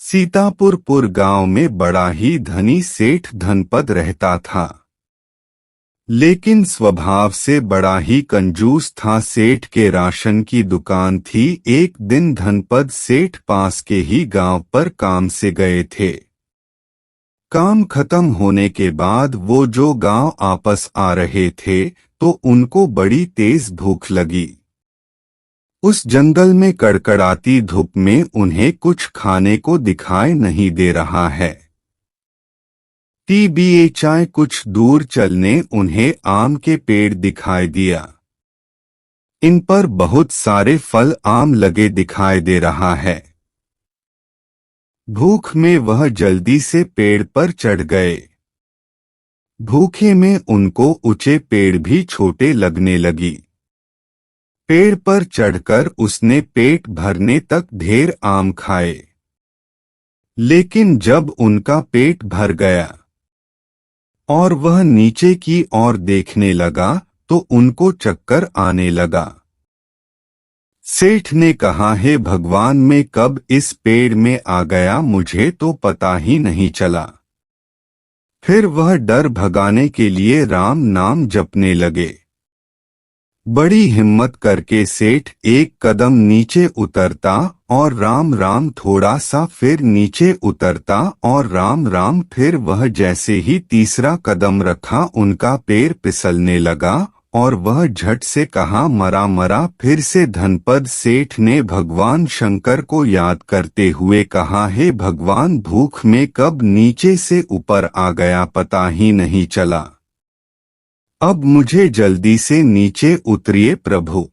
सीतापुरपुर गांव में बड़ा ही धनी सेठ धनपत रहता था, लेकिन स्वभाव से बड़ा ही कंजूस था। सेठ के राशन की दुकान थी। एक दिन धनपत सेठ पास के ही गांव पर काम से गए थे। काम खत्म होने के बाद वो जो गांव आपस आ रहे थे तो उनको बड़ी तेज भूख लगी। उस जंगल में कड़कड़ाती धूप में उन्हें कुछ खाने को दिखाई नहीं दे रहा है। चाय कुछ दूर चलने उन्हें आम के पेड़ दिखाई दिया। इन पर बहुत सारे फल आम लगे दिखाई दे रहा है। भूख में वह जल्दी से पेड़ पर चढ़ गए। भूखे में उनको ऊंचे पेड़ भी छोटे लगने लगी। पेड़ पर चढ़कर उसने पेट भरने तक ढेर आम खाए, लेकिन जब उनका पेट भर गया और वह नीचे की ओर देखने लगा तो उनको चक्कर आने लगा। सेठ ने कहा, हे भगवान, मैं कब इस पेड़ में आ गया, मुझे तो पता ही नहीं चला। फिर वह डर भगाने के लिए राम नाम जपने लगे। बड़ी हिम्मत करके सेठ एक कदम नीचे उतरता और राम राम, थोड़ा सा फिर नीचे उतरता और राम राम। फिर वह जैसे ही तीसरा कदम रखा उनका पैर फिसलने लगा और वह झट से कहा, मरा मरा। फिर से धनपत सेठ ने भगवान शंकर को याद करते हुए कहा, हे भगवान, भूख में कब नीचे से ऊपर आ गया पता ही नहीं चला। अब मुझे जल्दी से नीचे उतरिए प्रभु,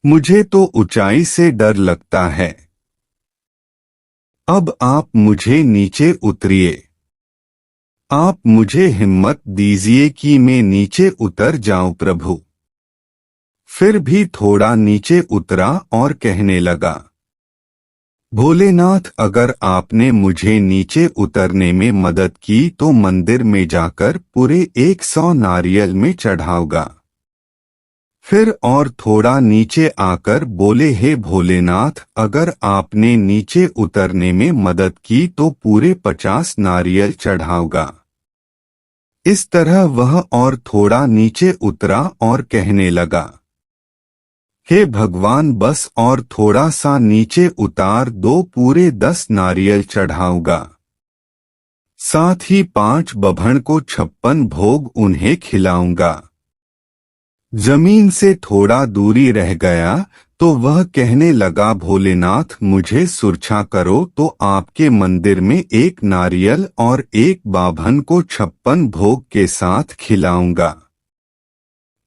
मुझे तो ऊंचाई से डर लगता है। अब आप मुझे नीचे उतरिए। आप मुझे हिम्मत दीजिए कि मैं नीचे उतर जाऊं प्रभु। फिर भी थोड़ा नीचे उतरा और कहने लगा, भोलेनाथ, अगर आपने मुझे नीचे उतरने में मदद की तो मंदिर में जाकर पूरे 100 नारियल में चढ़ाऊंगा। फिर और थोड़ा नीचे आकर बोले, हे भोलेनाथ, अगर आपने नीचे उतरने में मदद की तो पूरे 50 नारियल चढ़ाऊंगा। इस तरह वह और थोड़ा नीचे उतरा और कहने लगा, हे भगवान, बस और थोड़ा सा नीचे उतार दो, पूरे 10 नारियल चढ़ाऊंगा। साथ ही 5 बभण को 56 भोग उन्हें खिलाऊंगा। जमीन से थोड़ा दूरी रह गया तो वह कहने लगा, भोलेनाथ, मुझे सुरक्षा करो तो आपके मंदिर में 1 नारियल और 1 बाभन को 56 भोग के साथ खिलाऊंगा।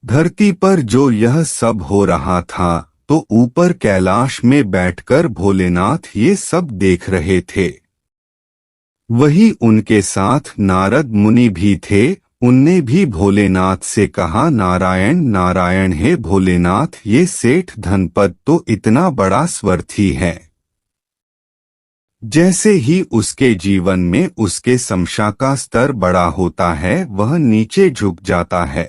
धरती पर जो यह सब हो रहा था तो ऊपर कैलाश में बैठकर भोलेनाथ ये सब देख रहे थे। वही उनके साथ नारद मुनि भी थे। उनने भी भोलेनाथ से कहा, नारायण नारायण, हे भोलेनाथ, ये सेठ धनपत तो इतना बड़ा स्वार्थी है। जैसे ही उसके जीवन में उसके समशा का स्तर बड़ा होता है वह नीचे झुक जाता है,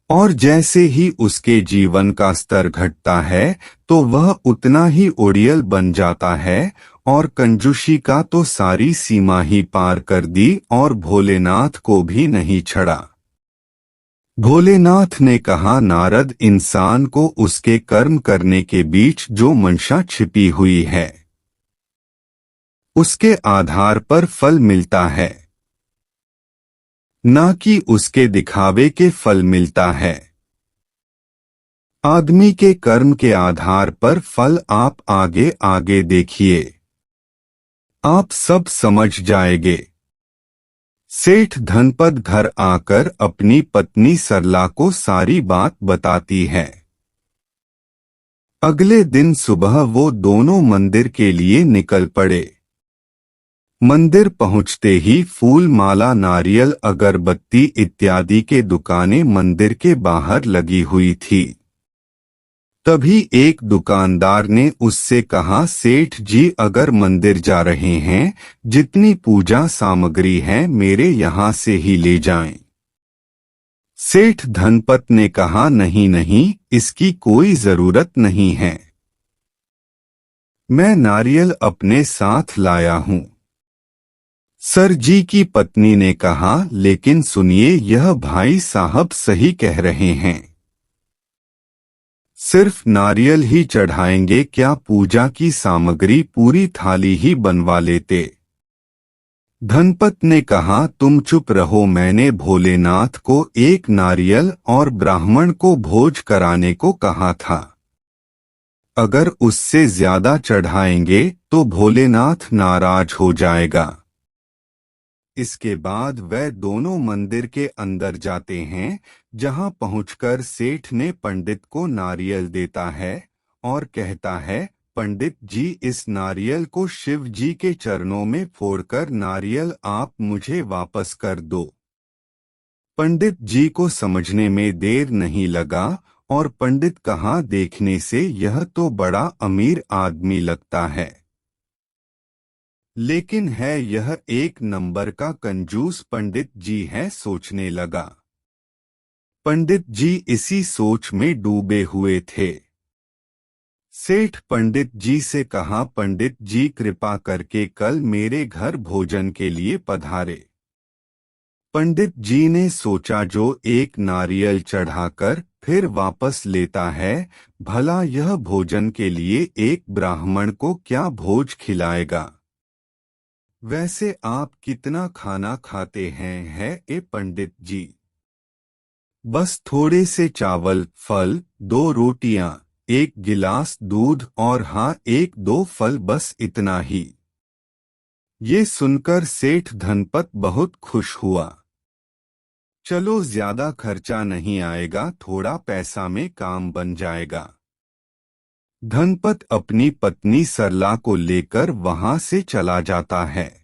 और जैसे ही उसके जीवन का स्तर घटता है तो वह उतना ही ओडियल बन जाता है। और कंजूसी का तो सारी सीमा ही पार कर दी और भोलेनाथ को भी नहीं छड़ा। भोलेनाथ ने कहा, नारद, इंसान को उसके कर्म करने के बीच जो मंशा छिपी हुई है उसके आधार पर फल मिलता है, ना कि उसके दिखावे के फल मिलता है। आदमी के कर्म के आधार पर फल आप आगे आगे देखिए, आप सब समझ जाएंगे। सेठ धनपत घर आकर अपनी पत्नी सरला को सारी बात बताती है। अगले दिन सुबह वो दोनों मंदिर के लिए निकल पड़े। मंदिर पहुंचते ही फूल माला, नारियल, अगरबत्ती इत्यादि के दुकानें मंदिर के बाहर लगी हुई थी। तभी एक दुकानदार ने उससे कहा, सेठ जी, अगर मंदिर जा रहे हैं, जितनी पूजा सामग्री है मेरे यहाँ से ही ले जाएं। सेठ धनपत ने कहा, नहीं नहीं, इसकी कोई जरूरत नहीं है। मैं नारियल अपने साथ लाया हूँ। सर जी की पत्नी ने कहा, लेकिन सुनिए, यह भाई साहब सही कह रहे हैं। सिर्फ नारियल ही चढ़ाएंगे क्या? पूजा की सामग्री पूरी थाली ही बनवा लेते। धनपत ने कहा, तुम चुप रहो, मैंने भोलेनाथ को एक नारियल और ब्राह्मण को भोज कराने को कहा था। अगर उससे ज्यादा चढ़ाएंगे तो भोलेनाथ नाराज हो जाएगा। इसके बाद वह दोनों मंदिर के अंदर जाते हैं, जहां पहुंचकर सेठ ने पंडित को नारियल देता है और कहता है, पंडित जी, इस नारियल को शिव जी के चरणों में फोड़कर नारियल आप मुझे वापस कर दो। पंडित जी को समझने में देर नहीं लगा और पंडित कहा, देखने से यह तो बड़ा अमीर आदमी लगता है, लेकिन है यह एक नंबर का कंजूस। पंडित जी है, सोचने लगा। पंडित जी इसी सोच में डूबे हुए थे। सेठ पंडित जी से कहा, पंडित जी कृपा करके कल मेरे घर भोजन के लिए पधारे। पंडित जी ने सोचा, जो एक नारियल चढ़ाकर फिर वापस लेता है, भला यह भोजन के लिए एक ब्राह्मण को क्या भोज खिलाएगा। वैसे आप कितना खाना खाते हैं ए पंडित जी? बस थोड़े से चावल, फल, 2 रोटियां, 1 गिलास दूध और हाँ 1-2 फल, बस इतना ही। ये सुनकर सेठ धनपत बहुत खुश हुआ। चलो, ज्यादा खर्चा नहीं आएगा, थोड़ा पैसा में काम बन जाएगा। धनपत अपनी पत्नी सरला को लेकर वहां से चला जाता है।